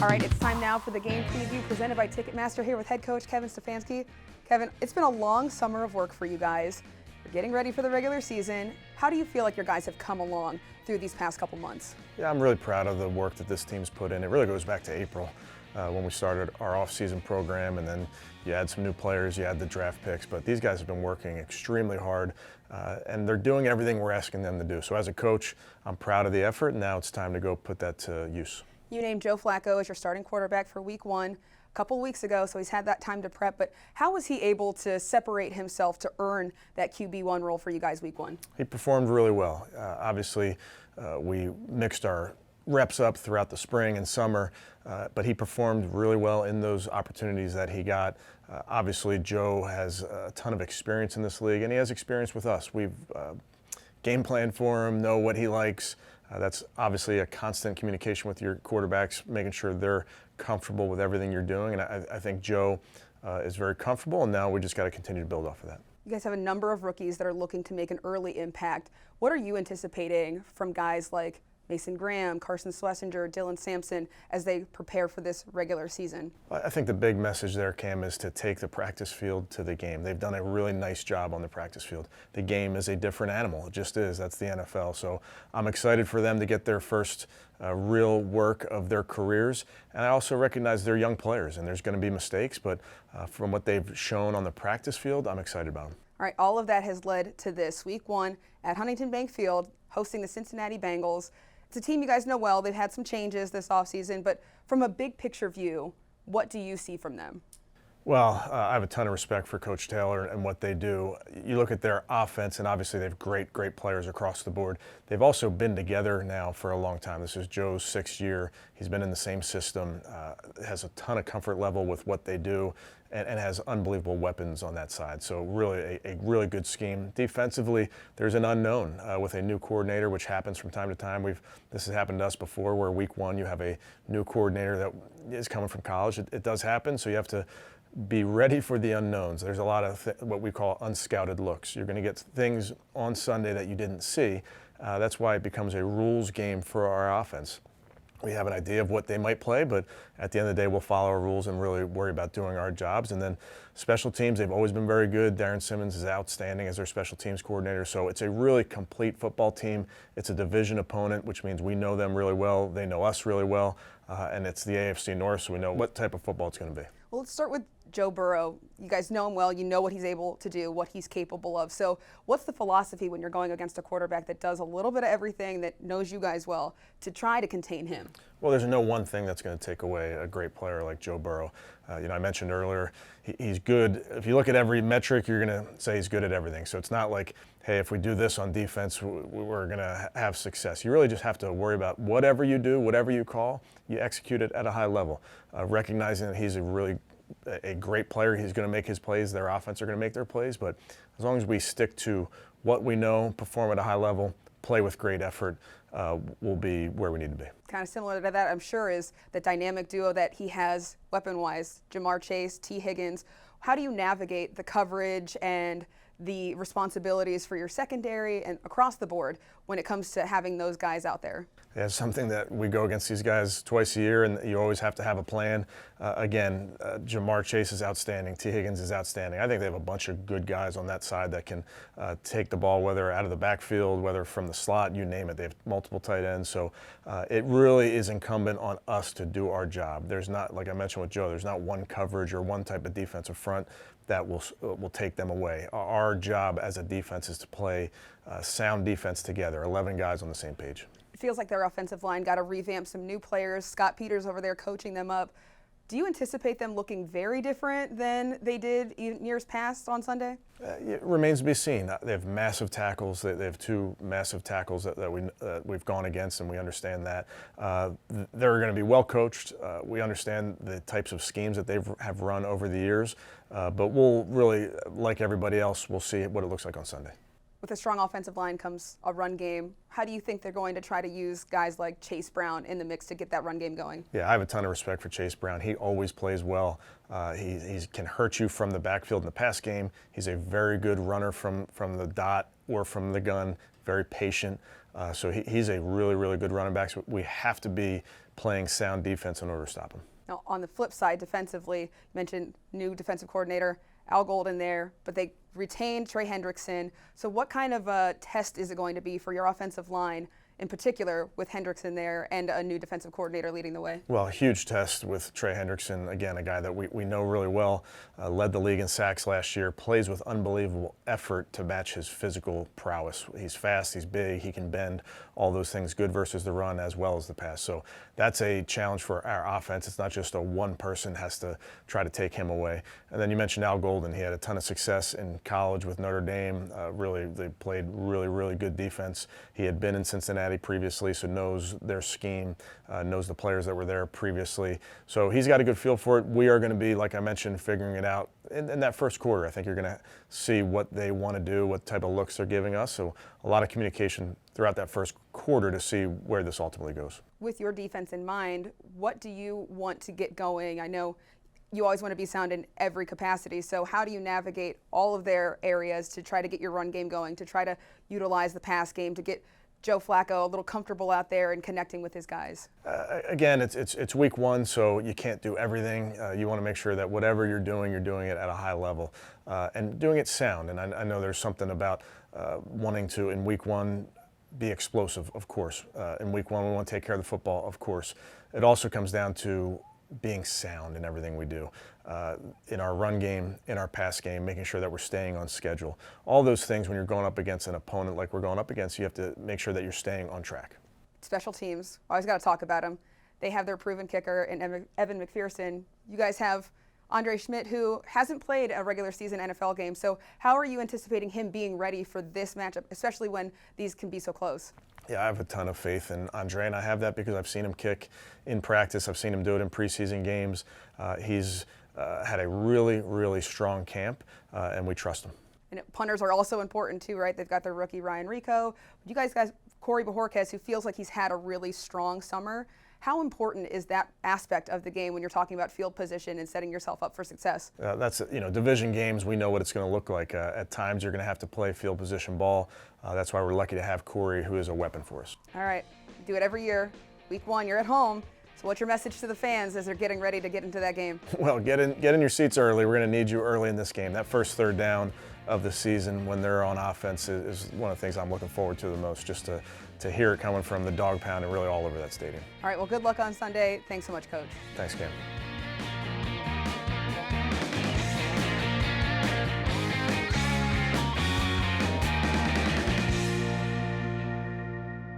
All right, it's time now for the game preview presented by Ticketmaster here with head coach Kevin Stefanski. Kevin, it's been a long summer of work for you guys. You're getting ready for the regular season. How do you feel like your guys have come along through these past couple months? Yeah, I'm really proud of the work that this team's put in. It really goes back to April when we started our offseason program, and then you add some new players, you add the draft picks, but these guys have been working extremely hard, and they're doing everything we're asking them to do. So as a coach, I'm proud of the effort, and now it's time to go put that to use. You named Joe Flacco as your starting quarterback for week one a couple weeks ago, so he's had that time to prep, but how was he able to separate himself to earn that QB1 role for you guys week one? He performed really well. Obviously, we mixed our reps up throughout the spring and summer, but he performed really well in those opportunities that he got. Obviously, Joe has a ton of experience in this league, and he has experience with us. We've game planned for him, know what he likes. That's obviously a constant communication with your quarterbacks, making sure they're comfortable with everything you're doing. And I think Joe is very comfortable, and now we just got to continue to build off of that. You guys have a number of rookies that are looking to make an early impact. What are you anticipating from guys like Mason Graham, Carson Schlesinger, Dylan Sampson as they prepare for this regular season? I think the big message there, Cam, is to take the practice field to the game. They've done a really nice job on the practice field. The game is a different animal. It just is. That's the NFL. So I'm excited for them to get their first real work of their careers. And I also recognize they're young players, and there's going to be mistakes. But from what they've shown on the practice field, I'm excited about them. All right, all of that has led to this week one at Huntington Bank Field, hosting the Cincinnati Bengals. It's a team you guys know well. They've had some changes this offseason, but from a big picture view, what do you see from them? Well, I have a ton of respect for Coach Taylor and what they do. You look at their offense, and obviously they have great players across the board. They've also been together now for a long time. This is Joe's sixth year. He's been in the same system, has a ton of comfort level with what they do, and has unbelievable weapons on that side. So really a really good scheme. Defensively, there's an unknown with a new coordinator, which happens from time to time. This has happened to us before, where week one you have a new coordinator that is coming from college. It does happen, so you have to be ready for the unknowns. There's a lot of what we call unscouted looks. You're going to get things on Sunday that you didn't see. That's why it becomes a rules game for our offense. We have an idea of what they might play, but at the end of the day, we'll follow our rules and really worry about doing our jobs. And then special teams, they've always been very good. Darren Simmons is outstanding as their special teams coordinator. So it's a really complete football team. It's a division opponent, which means we know them really well. They know us really well. And it's the AFC North, so we know what type of football it's going to be. Well, let's start with Joe Burrow. You guys know him well. You know what he's able to do, what he's capable of. So what's the philosophy when you're going against a quarterback that does a little bit of everything, that knows you guys well, to try to contain him? Well, there's no one thing that's going to take away a great player like Joe Burrow. I mentioned earlier, he's good. If you look at every metric, you're going to say he's good at everything. So it's not like, hey, if we do this on defense, we're going to have success. You really just have to worry about whatever you do, whatever you call, you execute it at a high level, recognizing that he's a great player. He's going to make his plays. Their offense are going to make their plays. But as long as we stick to what we know, perform at a high level, play with great effort, we'll be where we need to be. Kind of similar to that, I'm sure, is the dynamic duo that he has weapon-wise, Jamar Chase, T. Higgins. How do you navigate the coverage and the responsibilities for your secondary and across the board when it comes to having those guys out there? Yeah, it's something that we go against these guys twice a year, and you always have to have a plan. Jamar Chase is outstanding. T. Higgins is outstanding. I think they have a bunch of good guys on that side that can take the ball, whether out of the backfield, whether from the slot, you name it. They have multiple tight ends. So it really is incumbent on us to do our job. There's not, like I mentioned with Joe, there's not one coverage or one type of defensive front that will take them away. Our job as a defense is to play sound defense together, 11 guys on the same page. It feels like their offensive line got to revamp, some new players. Scott Peters over there coaching them up. Do you anticipate them looking very different than they did in years past on Sunday? It remains to be seen. They have massive tackles. They have two massive tackles that we've gone against, and we understand that. They're going to be well coached. We understand the types of schemes that they have run over the years, but we'll really, like everybody else, we'll see what it looks like on Sunday. with a strong offensive line comes a run game. How do you think they're going to try to use guys like Chase Brown in the mix to get that run game going? Yeah, I have a ton of respect for Chase Brown. He always plays well. He can hurt you from the backfield in the pass game. He's a very good runner from the dot or from the gun, very patient. So he's a really, really good running back. So we have to be playing sound defense in order to stop him. Now, on the flip side, defensively, you mentioned new defensive coordinator, Al Golden there, but they retained Trey Hendrickson. So what kind of a test is it going to be for your offensive line, in particular with Hendrickson there and a new defensive coordinator leading the way? Well, a huge test with Trey Hendrickson, again, a guy that we know really well, led the league in sacks last year, plays with unbelievable effort to match his physical prowess. He's fast, he's big, he can bend, all those things, good versus the run as well as the pass. So that's a challenge for our offense. It's not just a one person has to try to take him away. And then you mentioned Al Golden. He had a ton of success in college with Notre Dame. They played really, really good defense. He had been in Cincinnati previously, so knows their scheme, knows the players that were there previously. So he's got a good feel for it. We are going to be, like I mentioned, figuring it out in that first quarter. I think you're going to see what they want to do, what type of looks they're giving us. So a lot of communication throughout that first quarter to see where this ultimately goes. With your defense in mind, what do you want to get going? I know you always want to be sound in every capacity, so how do you navigate all of their areas to try to get your run game going, to try to utilize the pass game, to get Joe Flacco a little comfortable out there and connecting with his guys? Again, it's week one, so you can't do everything. You want to make sure that whatever you're doing it at a high level and doing it sound. And I know there's something about wanting to, in week one, be explosive, of course. In week one, we want to take care of the football, of course. It also comes down to being sound in everything we do, in our run game, in our pass game, making sure that we're staying on schedule. All those things, when you're going up against an opponent like we're going up against, you have to make sure that you're staying on track. Special teams, always got to talk about them. They have their proven kicker in Evan McPherson. You guys have Andre Schmidt, who hasn't played a regular season NFL game. So how are you anticipating him being ready for this matchup, especially when these can be so close? Yeah, I have a ton of faith in Andre, and I have that because I've seen him kick in practice. I've seen him do it in preseason games. He's had a really, really strong camp, and we trust him. And punters are also important too, right? They've got their rookie Ryan Rico. You guys, Corey Bajorquez, who feels like he's had a really strong summer. How important is that aspect of the game when you're talking about field position and setting yourself up for success? That's, division games, we know what it's going to look like. At times you're going to have to play field position ball. That's why we're lucky to have Corey, who is a weapon for us. All right, do it every year. Week one, you're at home. So what's your message to the fans as they're getting ready to get into that game? Well, get in your seats early. We're going to need you early in this game. That first third down of the season when they're on offense is one of the things I'm looking forward to the most, just to hear it coming from the dog pound and really all over that stadium. All right, well, good luck on Sunday. Thanks so much, Coach. Thanks, Cam.